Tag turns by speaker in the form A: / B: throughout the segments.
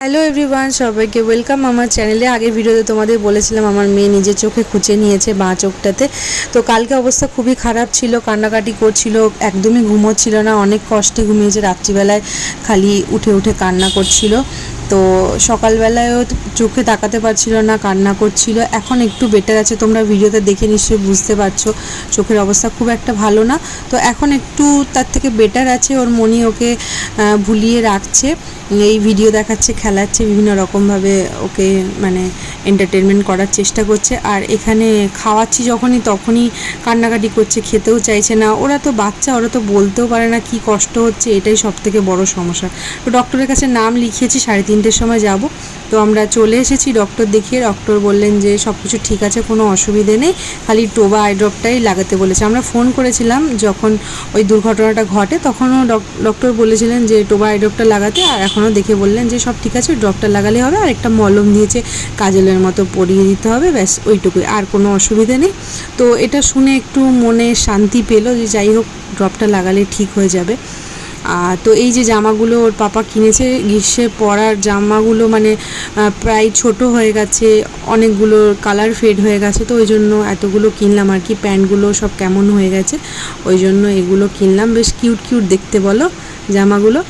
A: Hello everyone, সবাইকে welcome আমার চ্যানেলে। আগের ভিডিওতে তোমাদের বলেছিলাম আমার মেয়ে নিজের চোখে খুঁচে নিয়েছে বাঁ চোখটাতে। তো কালকে অবস্থা খুবই খারাপ ছিল, কান্নাকাটি করছিল, একদমই ঘুমোচ্ছিল না, অনেক কষ্টে ঘুমিয়েছে। রাত্রিবেলায় খালি উঠে উঠে কান্না করছিল। তো সকালবেলায়ও চোখে তাকাতে পারছিল না, কান্না করছিল। এখন একটু বেটার আছে, তোমরা ভিডিওতে দেখে নিশ্চয়ই বুঝতে পারছো চোখের অবস্থা খুব একটা ভালো না। তো এখন একটু তার থেকে বেটার আছে। ওর মনি ওকে ভুলিয়ে রাখছে, এই ভিডিও দেখাচ্ছে, খেলাচ্ছে, বিভিন্ন রকমভাবে ওকে মানে এন্টারটেনমেন্ট করার চেষ্টা করছে। আর এখানে খাওয়াচ্ছি যখনই তখনই কান্নাকাটি করছে, খেতেও চাইছে না। ওরা তো বাচ্চা, ওরা তো বলতেও পারে না কি কষ্ট হচ্ছে, এটাই সবথেকে বড় সমস্যা। তো ডক্টরের কাছে নাম লিখিয়েছি, 3:30-র সময় যাব। তো আমরা চলে এসেছি ডক্টর দেখিয়ে। ডক্টর বললেন যে সব কিছু ঠিক আছে, কোনো অসুবিধে নেই, খালি টোবা আই ড্রপটাই লাগাতে বলেছে। আমরা ফোন করেছিলাম যখন ওই দুর্ঘটনাটা ঘটে, তখনও ডক্টর বলেছিলেন যে টোবা আই ড্রপটা লাগাতে। আর এখনও দেখে বললেন যে সব ঠিক আছে, ড্রপটা লাগালে হবে। আর একটা মলম দিয়েছে, কাজলের মতো পরিয়ে দিতে হবে, ব্যাস ওইটুকুই, আর কোনো অসুবিধে নেই। তো এটা শুনে একটু মনে শান্তি পেলো যে যাই হোক ড্রপটা লাগালে ঠিক হয়ে যাবে। তো এই যে জামাগুলো ওর পাপা কিনেছে, গ্রীষ্মে পরার জামাগুলো মানে প্রায় ছোট হয়ে গেছে, অনেকগুলো কালার ফেড হয়ে গেছে। তো ওই জন্য এতগুলো কিনলাম আর কি। প্যান্টগুলো সব কেমন হয়ে গেছে, ওই জন্য এগুলো কিনলাম। বেশ কিউট কিউট দেখতে বলো জামাগুলো,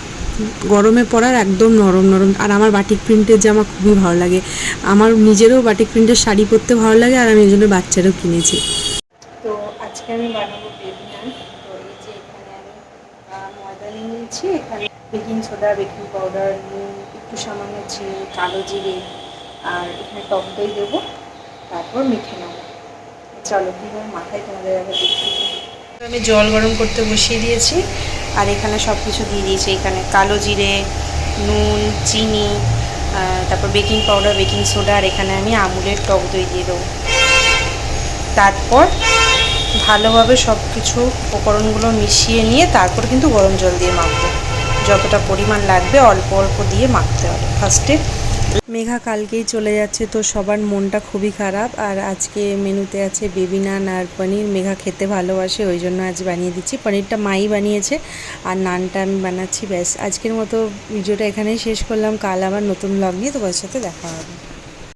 A: গরমে পরার একদম নরম নরম। আর আমার বাটিক প্রিন্টের জামা খুবই ভালো লাগে, আমার নিজেরও বাটিক প্রিন্টের শাড়ি পরতে ভালো লাগে, আর আমি এই জন্য বাচ্চারও কিনেছি। তো আজকে আমি বানাবো বেবি নান। তো এই যে এখানে আমি ময়দা নিয়ে নিয়েছি, এখানে বেকিং সোডা, বেকিং পাউডার, নুন, একটু সামান্য চিনি, কালো জিরে, আর এখানে টক দই দেবো, তারপর মেখে নেবো। চলো কীভাবে মাথায় তোমাদের আগে দেখিয়ে দিই। আমি জল গরম করতে বসিয়ে দিয়েছি, আর এখানে সব কিছু দিয়ে দিয়েছি। এখানে কালো জিরে, নুন, চিনি, তারপর বেকিং পাউডার, বেকিং সোডা, আর এখানে আমি আমুলের টক দই দিয়ে দেবো। তারপর ভালোভাবে সব কিছু উপকরণগুলো মিশিয়ে নিয়ে তারপর কিন্তু গরম জল দিয়ে মাখবো। যতটা পরিমাণ লাগবে অল্প অল্প দিয়ে মাখতে হবে ফার্স্টে। মেঘা কালকেই চলে যাচ্ছে, তো সবার মনটা খুবই খারাপ। আর আজকে মেনুতে আছে বেবি নান আর পনির। মেঘা খেতে ভালোবাসে, ওই জন্য আজ বানিয়ে দিচ্ছি। পনিরটা মাই বানিয়েছে, আর নানটা আমি বানাচ্ছি। ব্যাস আজকের মতো ভিডিওটা এখানেই শেষ করলাম। কাল আবার নতুন ব্লগ নিয়ে তোমার সাথে দেখা হবে।